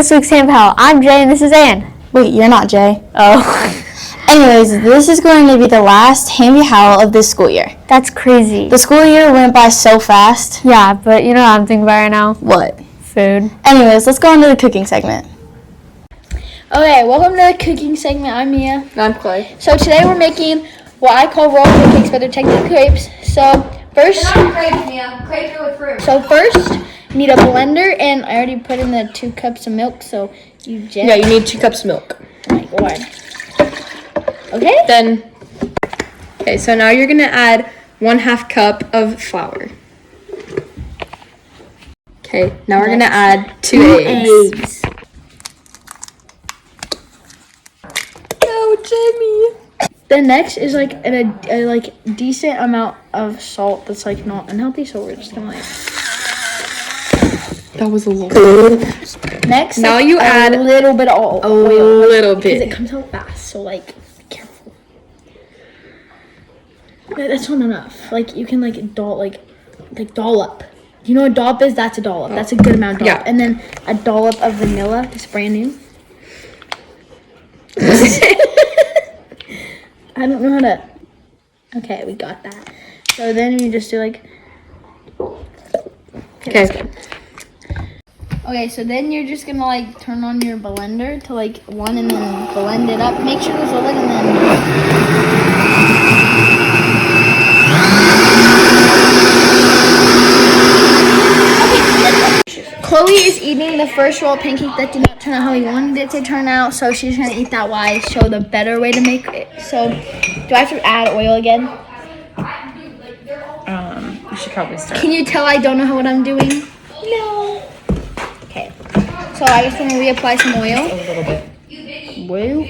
this week's Hand Pal. I'm Jay and this is Ann. Wait, you're not Jay. Oh. Anyways, this is going to be the last Hand Howl of this school year. That's crazy. The school year went by so fast. Yeah, but you know what I'm thinking about right now? What? Food. Anyways, let's go into the cooking segment. Okay, welcome to the cooking segment. I'm Mia. And I'm Clay. So today we're making what I call roll cakes, but they're technically crepes. So first, They're not crepes, Mia. Crepes are with fruit. so first, you need a blender, and I already put in the 2 cups of milk. So you just Yeah, you need 2 cups of milk. Oh my god. Okay. Then, okay, so now you're gonna add 1/2 cup of flour. Okay, now we're gonna add 2 eggs. No, Jimmy. Then next is like a like decent amount of salt that's like not unhealthy. So we're just gonna like. That was a little. Next, Now like, you add a little bit of oil. A little Because it bit. comes out fast, so like be careful. That's not enough. Like you can like dollop. You know what a dollop is? That's a dollop. That's a good amount of dollop. Yeah. And then a dollop of vanilla. It's brand new. I don't know how to. Okay, we got that. So then you just do like. Okay. Okay, so then you're just gonna like turn on your blender to like 1 and then blend it up. Make sure there's a lid and then. Chloe is eating the first roll of pancake that did not turn out how we wanted it to turn out, so she's gonna eat that while I show the better way to make it. So, do I have to add oil again? You should probably start. Can you tell I don't know what I'm doing? No. Okay. So I just want to reapply some oil. A little bit. Woo.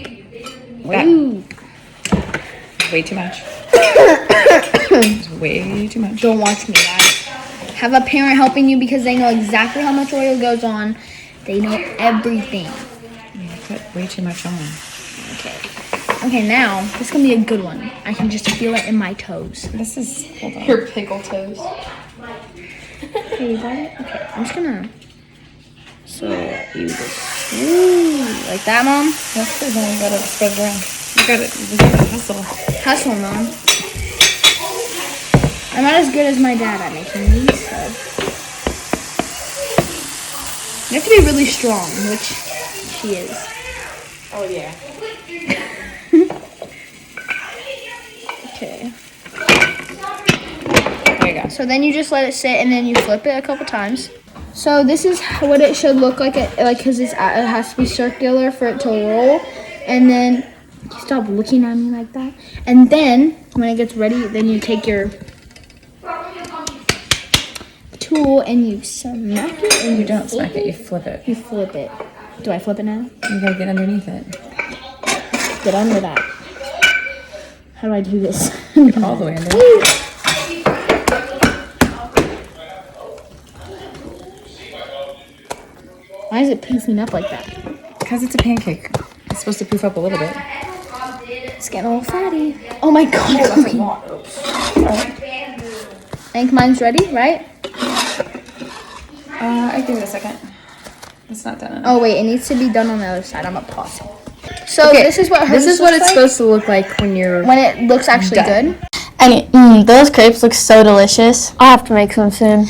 Way too much. It's way too much. Don't watch me, guys. Have a parent helping you because they know exactly how much oil goes on. They know everything. You put way too much on. Okay, now this is gonna be a good one. I can just feel it in my toes. This is, hold on. Your pickle toes. Okay, you got it? Okay, I'm just gonna. So you just like that, Mom. That's good. Then we gotta spread it around. We gotta hustle. Hustle, Mom. I'm not as good as my dad at making these, so. You have to be really strong, which she is. Oh, yeah. Okay. There you go. So then you just let it sit, and then you flip it a couple times. So this is what it should look like, because it has to be circular for it to roll. And then, stop looking at me like that. And then, when it gets ready, then you take your tool and you smack it. And You don't smack it, you flip it. You flip it. Do I flip it now? You gotta get underneath it. Get under that. How do I do this? All the way under. Why is it poofing up like that? Because it's a pancake. It's supposed to poof up a little bit. It's getting a little fatty. Oh my god. I think mine's ready, right? I give it a second. It's not done. Oh wait, it needs to be done on the other side. I'm gonna pause it. So this is what hers This is what looks it's like supposed to look like when you're when it looks actually done. good. Those crepes look so delicious. I'll have to make some soon.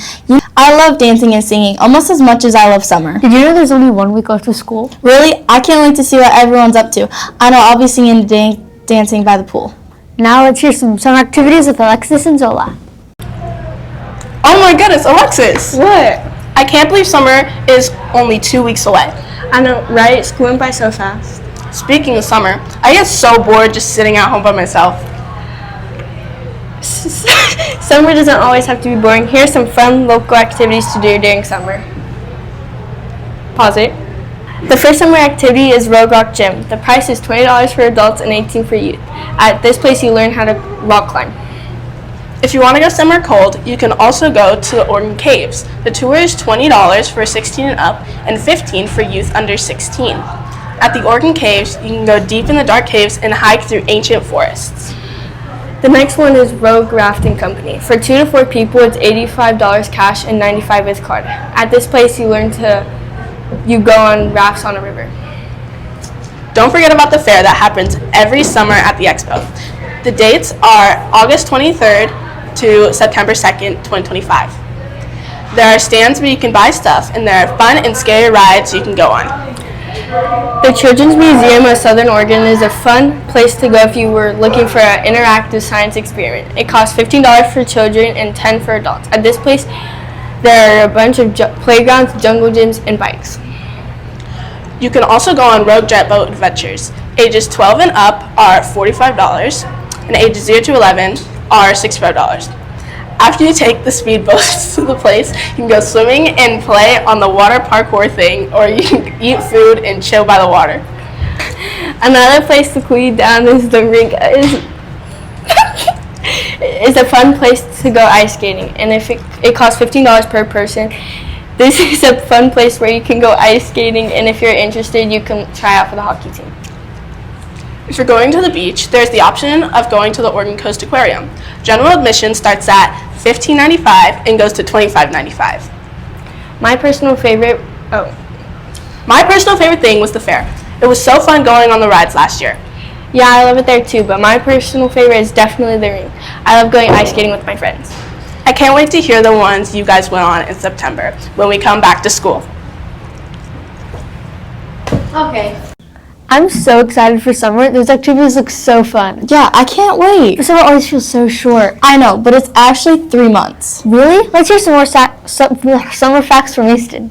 I love dancing and singing almost as much as I love summer. Did you know there's only 1 week left of school? Really, I can't wait to see what everyone's up to. I know I'll be singing and dancing by the pool. Now let's hear some summer activities with Alexis and Zola. Oh my goodness, Alexis! What? I can't believe summer is only 2 weeks away. I know, right? It's going by so fast. Speaking of summer, I get so bored just sitting at home by myself. Summer doesn't always have to be boring. Here are some fun local activities to do during summer. Pause it. The first summer activity is Rogue Rock Gym. The price is $20 for adults and $18 for youth. At this place, you learn how to rock climb. If you want to go somewhere cold, you can also go to the Oregon Caves. The tour is $20 for 16 and up and $15 for youth under 16. At the Oregon Caves, you can go deep in the dark caves and hike through ancient forests. The next one is Rogue Rafting Company. For 2 to 4 people, it's $85 cash and $95 with card. At this place, you learn to you go on rafts on a river. Don't forget about the fair that happens every summer at the expo. The dates are August 23rd to September 2nd, 2025. There are stands where you can buy stuff, and there are fun and scary rides you can go on. The Children's Museum of Southern Oregon is a fun place to go if you were looking for an interactive science experiment. It costs $15 for children and $10 for adults. At this place, there are a bunch of playgrounds, jungle gyms, and bikes. You can also go on Rogue Jet Boat adventures. Ages 12 and up are $45, and ages 0 to 11 are $65. After you take the speedboats to the place, you can go swimming and play on the water parkour thing, or you can eat food and chill by the water. Another place to cool you down is the rink. Is a fun place to go ice skating, and if it costs $15 per person. This is a fun place where you can go ice skating, and if you're interested, you can try out for the hockey team. If you're going to the beach, there's the option of going to the Oregon Coast Aquarium. General admission starts at $15.95 and goes to $25.95. My personal favorite thing was the fair. It was so fun going on the rides last year. Yeah, I love it there too, but my personal favorite is definitely the rink. I love going ice skating with my friends. I can't wait to hear the ones you guys went on in September when we come back to school. Okay. I'm so excited for summer. Those activities look so fun. Yeah, I can't wait. But summer always feels so short. I know, but it's actually 3 months. Really? Let's hear some more summer facts from Easton.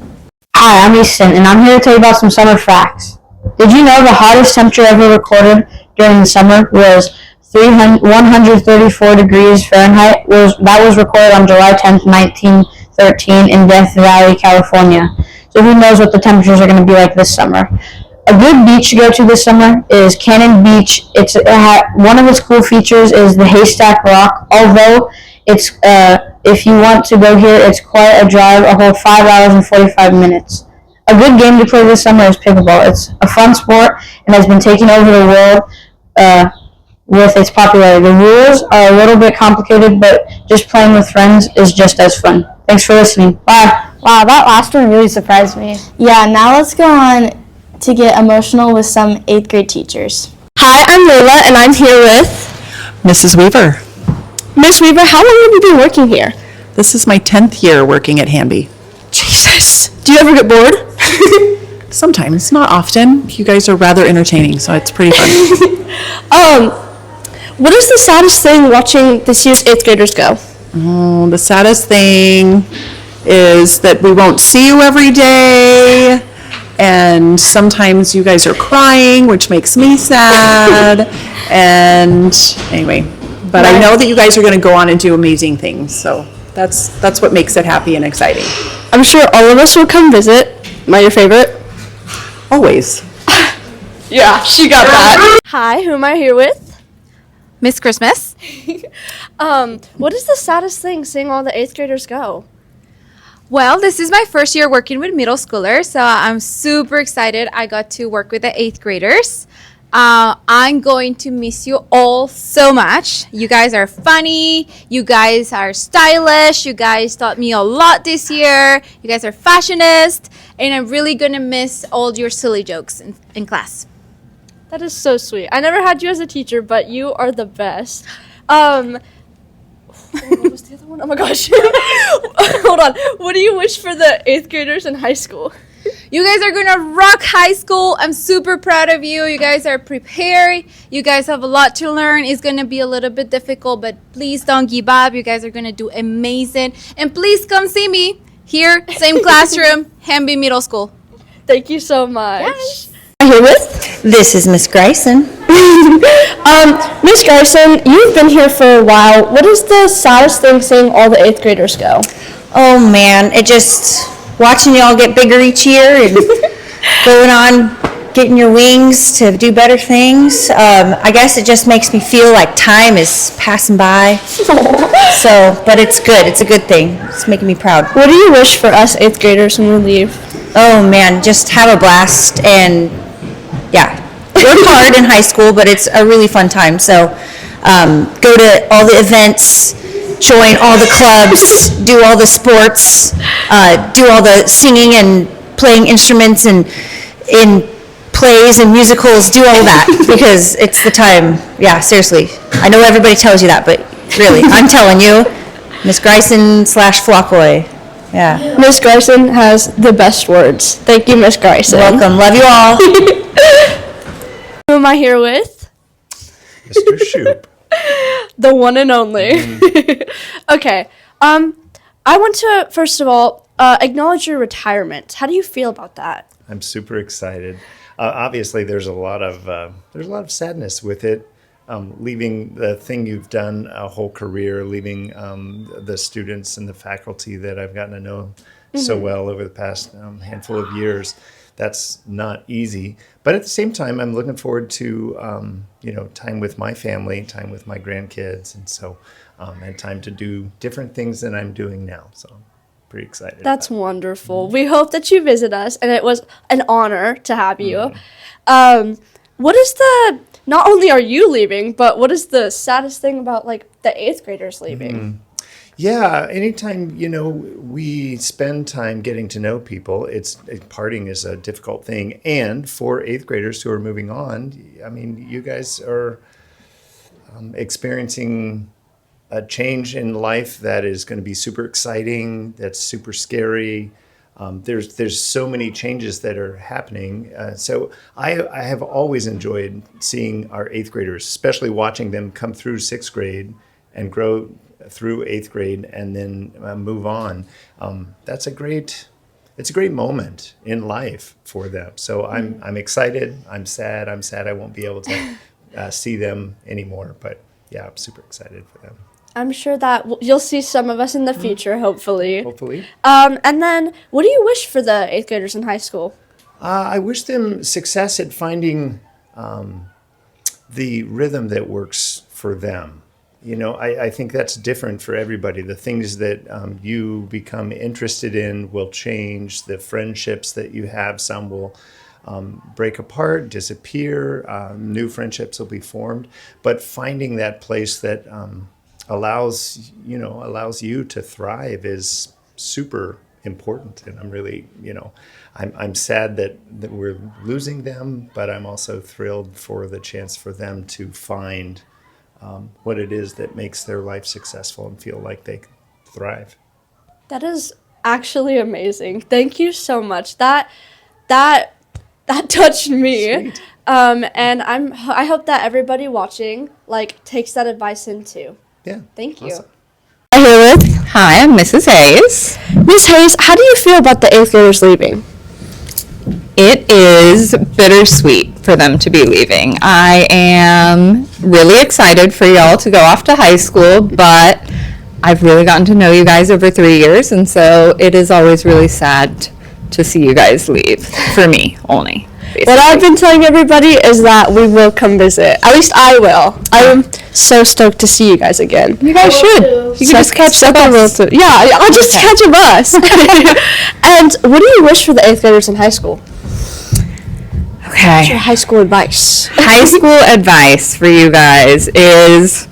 Hi, I'm Easton, and I'm here to tell you about some summer facts. Did you know the hottest temperature ever recorded during the summer was 134 degrees Fahrenheit? That was recorded on July 10th, 1913 in Death Valley, California. So who knows what the temperatures are going to be like this summer. A good beach to go to this summer is Cannon Beach. One of its cool features is the Haystack Rock. Although if you want to go here, it's quite a drive, a whole 5 hours and 45 minutes. A good game to play this summer is pickleball. It's a fun sport and has been taking over the world with its popularity. The rules are a little bit complicated, but just playing with friends is just as fun. Thanks for listening. Bye. Wow, that last one really surprised me. Yeah, now let's go on to get emotional with some 8th grade teachers. Hi, I'm Layla, and I'm here with Mrs. Weaver. Miss Weaver. How long have you been working here? This is my 10th year working at Hanby. Jesus. Do you ever get bored? Sometimes, not often. You guys are rather entertaining, so it's pretty fun. What is the saddest thing watching this year's 8th graders go? Oh, the saddest thing is that we won't see you every day, and sometimes you guys are crying, which makes me sad. And anyway, but I know that you guys are going to go on and do amazing things, so that's what makes it happy and exciting. I'm sure all of us will come visit. Am I your favorite? Always. Yeah, she got that. Hi, who am I here with? Miss Christmas. What is the saddest thing seeing all the 8th graders go? Well, this is my first year working with middle schoolers, so I'm super excited I got to work with the 8th graders. I'm going to miss you all so much. You guys are funny, you guys are stylish, you guys taught me a lot this year, you guys are fashionist, and I'm really going to miss all your silly jokes in class. That is so sweet. I never had you as a teacher, but you are the best. What was the other one? Oh my gosh. Hold on. What do you wish for the 8th graders in high school? You guys are gonna rock high school. I'm super proud of you. You guys are prepared. You guys have a lot to learn. It's gonna be a little bit difficult, but please don't give up. You guys are gonna do amazing. And please come see me here, same classroom, Hanby Middle School. Thank you so much. Yes. Here with This is Miss Grayson. Miss Garson. You've been here for a while. What is the saddest thing seeing all the 8th graders go? Oh man, it just watching y'all get bigger each year and going on getting your wings to do better things. I guess it just makes me feel like time is passing by. So, but it's good. It's a good thing. It's making me proud. What do you wish for us 8th graders when we leave? Oh man, just have a blast and yeah, work hard in high school, but it's a really fun time. So go to all the events, join all the clubs, do all the sports, do all the singing and playing instruments and in plays and musicals, do all that, because it's the time. Yeah, seriously. I know everybody tells you that, but really, I'm telling you, Miss Grayson / Flockoy. Yeah. Miss Garson has the best words. Thank you, Miss Garson. Welcome. Love you all. Who am I here with? Mr. Shoop. The one and only. Okay. I want to, first of all, acknowledge your retirement. How do you feel about that? I'm super excited. Obviously, there's a lot of sadness with it. Leaving the thing you've done a whole career, leaving the students and the faculty that I've gotten to know so well over the past handful of years. That's not easy. But at the same time, I'm looking forward to time with my family, time with my grandkids, and so and time to do different things than I'm doing now. So I'm pretty excited. That's wonderful. We hope that you visit us, and it was an honor to have you. What is not only are you leaving, but what is the saddest thing about like the 8th graders leaving? Yeah, anytime, we spend time getting to know people, parting is a difficult thing. And for 8th graders who are moving on, I mean, you guys are experiencing a change in life that is going to be super exciting, that's super scary. There's so many changes that are happening. So I have always enjoyed seeing our 8th graders, especially watching them come through 6th grade and grow through 8th grade and then move on. It's a great moment in life for them. So I'm excited. I'm sad I won't be able to see them anymore. But yeah, I'm super excited for them. I'm sure that you'll see some of us in the future, hopefully. Hopefully. And then, what do you wish for the 8th graders in high school? I wish them success at finding the rhythm that works for them. I think that's different for everybody. The things that you become interested in will change. The friendships that you have, some will break apart, disappear. New friendships will be formed. But finding that place that allows you to thrive is super important. And I'm really, I'm sad that we're losing them, but I'm also thrilled for the chance for them to find what it is that makes their life successful and feel like they can thrive. That is actually amazing. Thank you so much. That touched me. Sweet. And I hope that everybody watching takes that advice in too. Yeah. Thank you. Awesome. I'm here with Hi, I'm Mrs. Hayes. Miss Hayes. How do you feel about the 8th graders leaving? It is bittersweet for them to be leaving. I am really excited for y'all to go off to high school, but I've really gotten to know you guys over 3 years, and so it is always really sad to see you guys leave, for me only. Basically. What I've been telling everybody is that we will come visit. At least I will. I am so stoked to see you guys again. You guys should. You can just catch the bus. Yeah, I'll just catch a bus. And what do you wish for the 8th graders in high school? Okay. What's your high school advice? High school advice for you guys is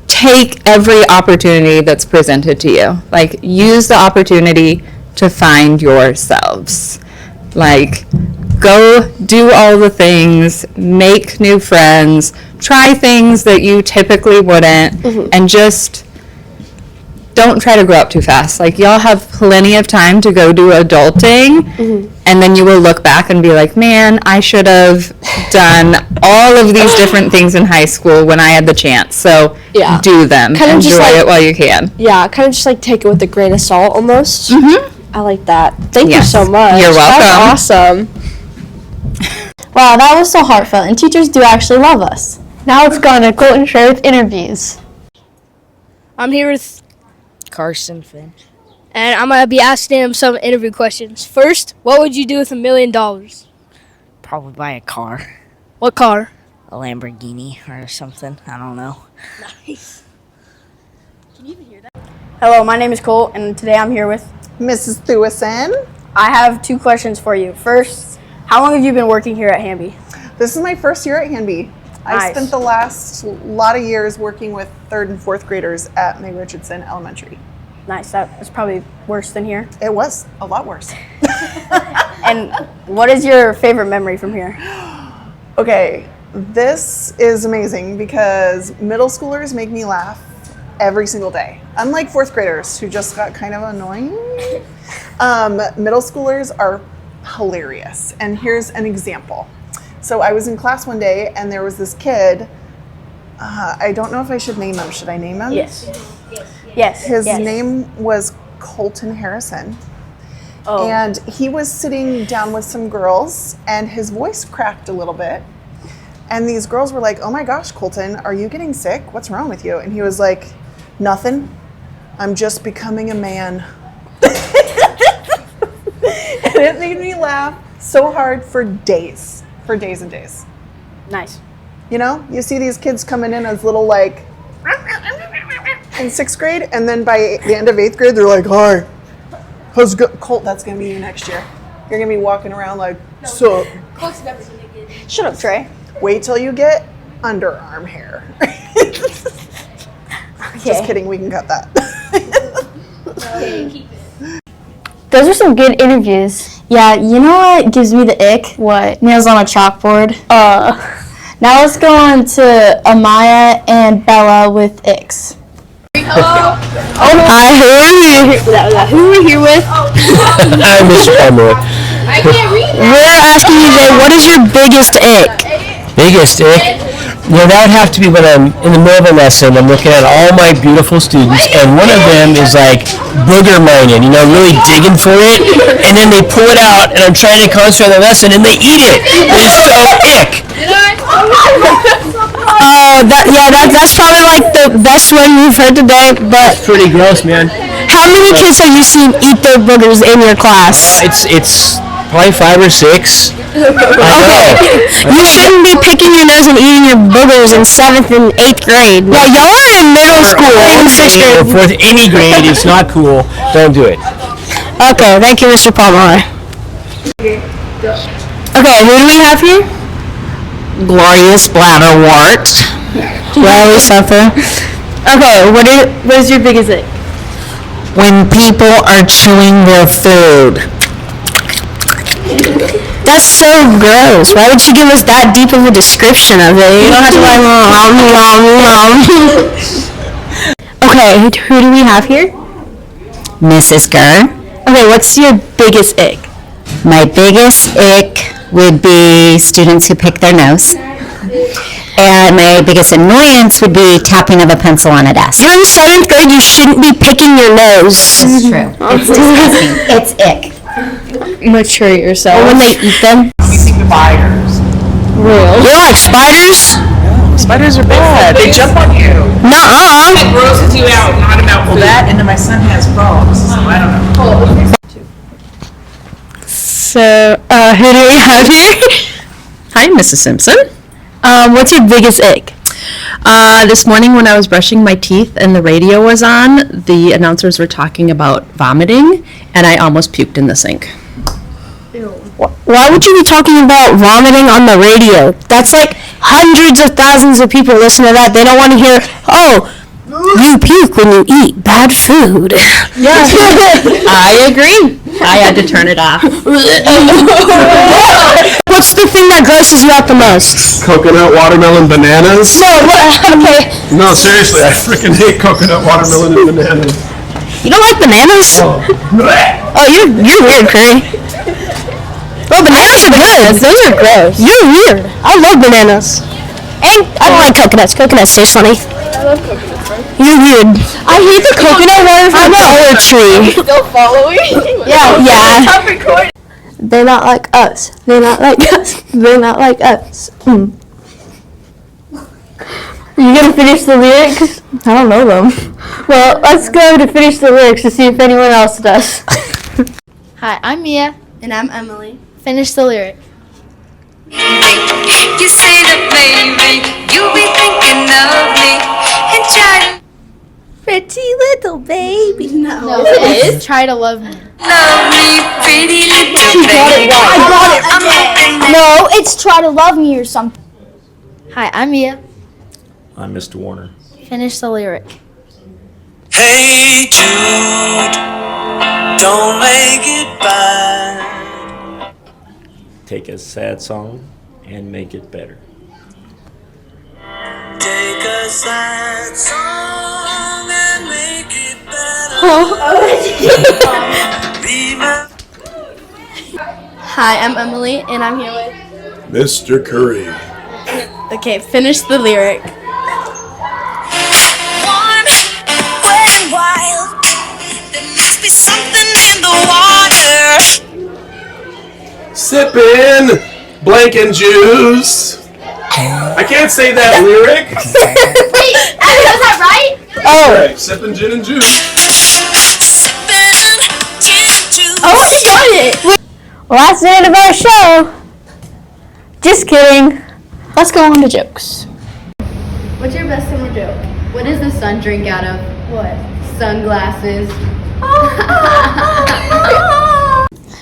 take every opportunity that's presented to you. Use the opportunity to find yourselves. Go do all the things, make new friends, try things that you typically wouldn't, and just don't try to grow up too fast. Y'all have plenty of time to go do adulting, and then you will look back and be like, man, I should have done all of these different things in high school when I had the chance. So do them. Enjoy it while you can. Yeah, kind of just take it with a grain of salt almost. I like that. Thank you so much. You're welcome. That's awesome. Wow, that was so heartfelt, and teachers do actually love us. Now let's go on a Colton Share with interviews. I'm here with Carson Finch. and I'm gonna be asking him some interview questions. First, what would you do with $1 million? Probably buy a car. What car? A Lamborghini or something. I don't know. Nice. Can you even hear that? Hello, my name is Cole, and today I'm here with Mrs. Thewison. I have 2 questions for you. First, how long have you been working here at Hanby? This is my first year at Hanby. I spent the last lot of years working with 3rd and 4th graders at Meg Richardson Elementary. Nice. That was probably worse than here. It was a lot worse. And what is your favorite memory from here? Okay, this is amazing because middle schoolers make me laugh every single day. Unlike fourth graders who just got kind of annoying, middle schoolers are hilarious. And here's an example. So I was in class one day and there was this kid. I don't know if I should name him. Should I name him? Yes. Yes. His yes. name was Colton Harrison. Oh. And he was sitting down with some girls and his voice cracked a little bit. And these girls were like, "Oh my gosh, Colton, are you getting sick? What's wrong with you?" And he was like, "Nothing. I'm just becoming a man." And it made me laugh so hard for days and days. Nice. You know, you see these kids coming in as little like in 6th grade, and then by the end of 8th grade, they're like, "Hi, how's it go?" Colt, that's gonna be you next year. You're gonna be walking around like, "So." Colt's never gonna get. Shut up, Trey. Wait till you get underarm hair. Just kidding, we can cut that. Okay, keep it. Those are some good interviews. Yeah, you know what gives me the ick? What? Nails on a chalkboard. Now let's go on to Amaya and Bella with icks. Hello. Hi, who are you? Who are we here with? I'm Mr. Palmer. I can't read that. We're asking you today, what is your biggest ick? Biggest ick? Well, that would have to be when I'm in the middle of a lesson, I'm looking at all my beautiful students, and one of them is like booger mining, you know, really digging for it, and then they pull it out, and I'm trying to concentrate on the lesson, and they eat it. It's so ick. Oh, that's probably like the best one we've heard today, but It's pretty gross, man. how many kids have you seen eat their boogers in your class? It's probably 5 or 6. I know. You shouldn't be picking your nose and eating your boogers in 7th and 8th grade. Yeah, y'all are in middle school. In 6th Or grade. fourth, any grade, it's not cool. Don't do it. Okay, thank you, Mr. Palmer. Okay, who do we have here? Gloria Splatterwort. Riley Suffer. Okay, what is your biggest ick? When people are chewing their food. That's so gross. Why would you give us that deep of a description of it? You don't have to like, Okay, who do we have here? Mrs. Gurr. Okay, what's your biggest ick? My biggest ick would be students who pick their nose. And my biggest annoyance would be tapping of a pencil on a desk. You're in 7th grade, you shouldn't be picking your nose. That's true. It's disgusting. It's ick. Mature yourself. Or when they eat them. Spiders. Real. You don't like spiders? Spiders are bad. They jump on you. Nuh-uh. It grosses you out, not about food. That, and then my son has frogs, so I don't know. So, who do we have here? Hi, Mrs. Simpson. What's your biggest ick? This morning when I was brushing my teeth and the radio was on, the announcers were talking about vomiting, and I almost puked in the sink. Why would you be talking about vomiting on the radio? That's like hundreds of thousands of people listen to that. They don't want to hear, oh, you puke when you eat bad food. Yeah, I agree. I had to turn it off. What's the thing that grosses you out the most? Coconut, watermelon, bananas. No, okay. No, seriously, I freaking hate coconut, watermelon, and bananas. You don't like bananas? Oh, you're weird, Curry. Well, bananas are good. Those are gross. You're weird. I love bananas. And I don't like coconuts. Coconuts taste funny. I love coconuts, right? You're weird. I hate the coconut water from Dollar Tree. Still following? Yeah. They're not like us. They're not like us. They're not like us. You gonna finish the lyrics? I don't know them. Well, let's go to finish the lyrics to see if anyone else does. Hi, I'm Mia. And I'm Emily. Finish the lyric. You say that baby, you be thinking of me and try to Pretty little baby. No, it is. Try to love me. love me, pretty little baby. I got it. No, it's try to love me or something. Hi, I'm Mia. I'm Mr. Warner. Finish the lyric. Hey Jude, don't make it bad. Take a sad song and make it better. Take a sad song and make it better. Be my Hi, I'm Emily, and I'm here with. Mr. Curry. Okay, finish the lyric. Warm, wet and wild. There must be something in the water. Sippin' blanket juice. I can't say that lyric. Wait, was that right? Oh. Sippin' gin and juice. Oh, I got it. Well, that's the end of our show. Just kidding. Let's go on to jokes. What's your best summer joke? What does the sun drink out of? What? Sunglasses.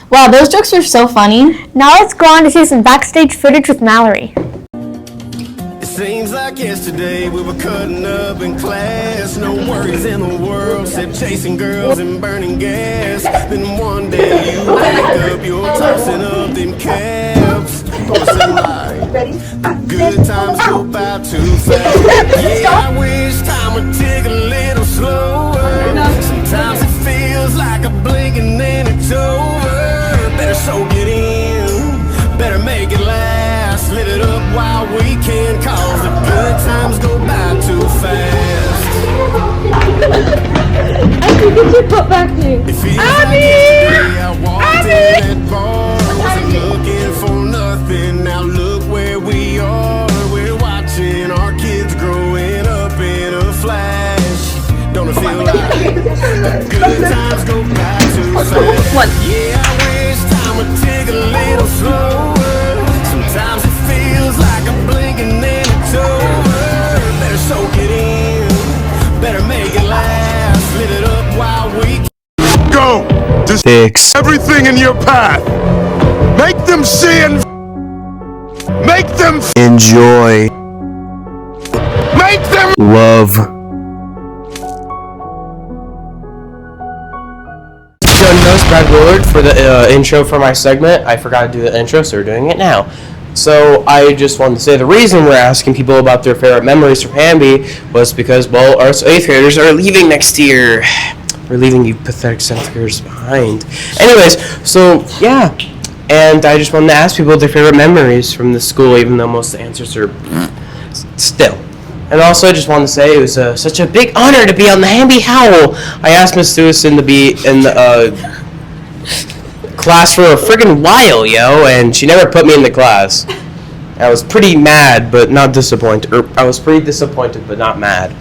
Wow, those jokes are so funny. Now let's go on to see some backstage footage with Mallory. It seems like yesterday we were cutting up in class. No worries in the world except chasing girls and burning gas. Then one day you wake up, you're tossing up them caps. Posting like the good times go by too fast. Yeah, I wish time would tick a little slower. Sometimes it feels like a blink and then it's over. Better soak it in, better make it last. Live it up while we can, cause the good times go by too fast. I can get your butt back here. It feels like yesterday I walked in that bar. I wasn't looking for nothing, now look where we are. We're watching our kids growing up in a flash. Don't it feel like the good times go by too fast? Yeah, I wish time would tick a little slower. Sometimes it feels like a blink and then it's over. Better soak it in, better make it last. Live it up while we Go to fix everything in your path. Make them see and make them Enjoy. make them Love. Joining us, Brad Willard, for the intro for my segment. I forgot to do the intro, so we're doing it now. So I just wanted to say the reason we're asking people about their favorite memories from Hamby was because, well, our 8th graders are leaving next year. We're leaving you pathetic 7th graders behind. Anyways, so yeah. And I just wanted to ask people their favorite memories from the school, even though most of the answers are still. And also, I just wanted to say it was such a big honor to be on the Hamby Howl. I asked Miss Lewison to be in the class for a friggin' while, yo, and she never put me in the class. I was pretty mad, but not disappointed. I was pretty disappointed, but not mad.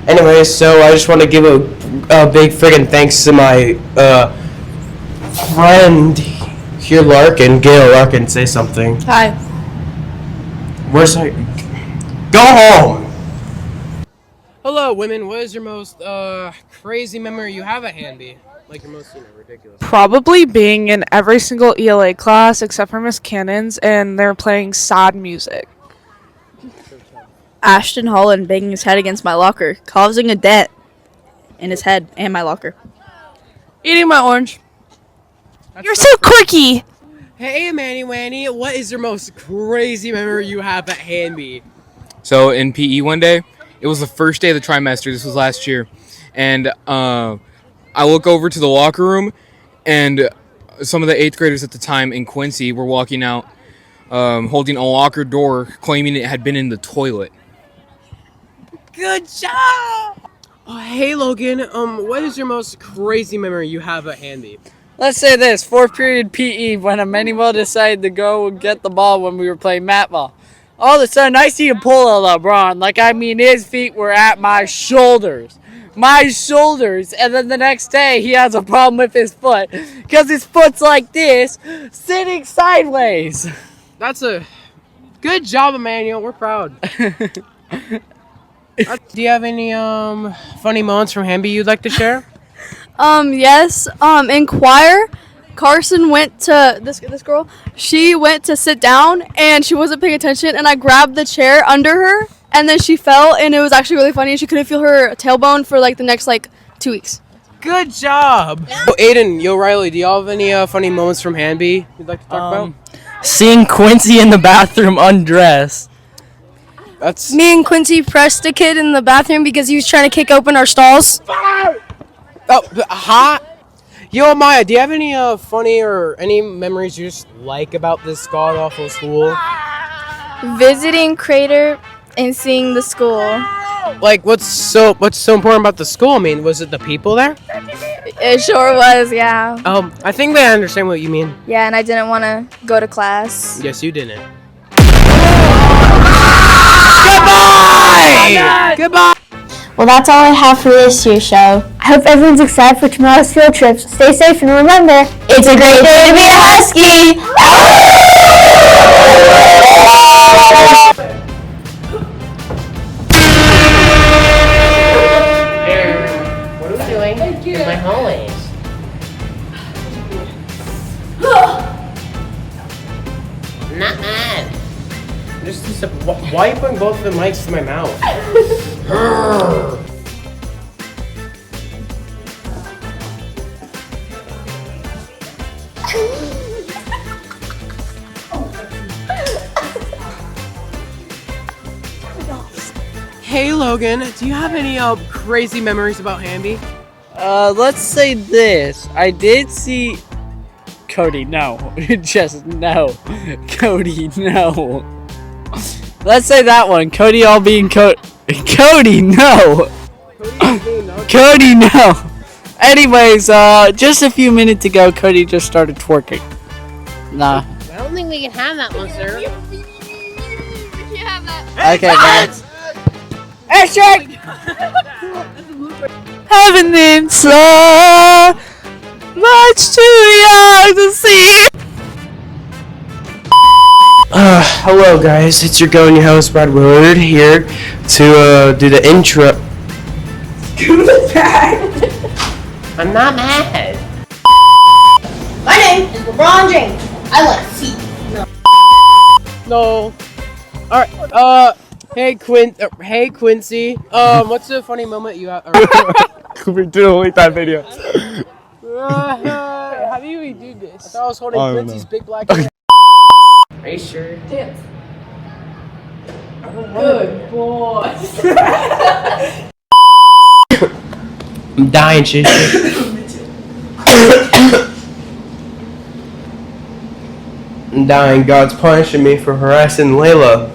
Anyways, so I just want to give a big friggin' thanks to my friend here, Larkin, Gail Larkin. Say something. Hi. Where's I? Go home. Hello, women. What is your most crazy memory you have at Hamby? Like your most, ridiculous. Probably being in every single ELA class except for Miss Cannon's, and they're playing sad music. Ashton Holland banging his head against my locker, causing a dent in his head and my locker. Eating my orange. You're so quirky! Hey, Manny Wanny, what is your most crazy memory you have at Hamby? So in PE one day, it was the first day of the trimester. This was last year, and I look over to the locker room, and some of the 8th graders at the time in Quincy were walking out, holding a locker door, claiming it had been in the toilet. Good job! Oh, hey, Logan. What is your most crazy memory you have at Hamby? Let's say this, 4th period PE, when Emmanuel decided to go and get the ball when we were playing mat ball. All of a sudden, I see him pull a LeBron. His feet were at my shoulders. My shoulders. And then the next day, he has a problem with his foot. Because his foot's like this, sitting sideways. That's a good job, Emmanuel. We're proud. Do you have any funny moments from Hamby you'd like to share? Yes. In choir, Carson went to this girl. She went to sit down and she wasn't paying attention, and I grabbed the chair under her, and then she fell, and it was actually really funny. She couldn't feel her tailbone for the next 2 weeks. Good job. Oh, Aiden, yo, Riley, do y'all have any funny moments from Hanby you'd like to talk about? Seeing Quincy in the bathroom undressed. That's Me and Quincy pressed a kid in the bathroom because he was trying to kick open our stalls. Oh, hot. Yo, Maya, do you have any funny or any memories you just like about this god awful school? Visiting Crater and seeing the school. Like, what's so important about the school? I mean, was it the people there? It sure was, yeah. I think they understand what you mean. Yeah, and I didn't want to go to class. Yes, you didn't. Goodbye! Goodbye! Well, that's all I have for this year's show. I hope everyone's excited for tomorrow's field trips. Stay safe and remember, it's a great day to be a Husky! What are we doing in my hallways? Not mad. Why are you putting both of the mics to my mouth? Hey Logan, do you have any crazy memories about Hanby? Let's say this. I did see Cody, no. Just no. Cody, no. Let's say that one. Cody all being Cody, no. Cody, no. Anyways, just a few minutes ago, Cody just started twerking. Nah. I don't think we can have that one, sir. Okay, man. Hashtag! Heaven and so much too young to see. Hello guys, it's your girl and your host Brad Willard here to do the intro. I'm not mad. My name is LeBron James. I like feet. No. Alright, hey Quincy. What's a funny moment you have? We delete that video. How do you do this? I thought I was holding I don't Quincy's know. big black hand. Are you sure? Dance. Good boy. I'm dying, shit. I'm dying. God's punishing me for harassing Layla.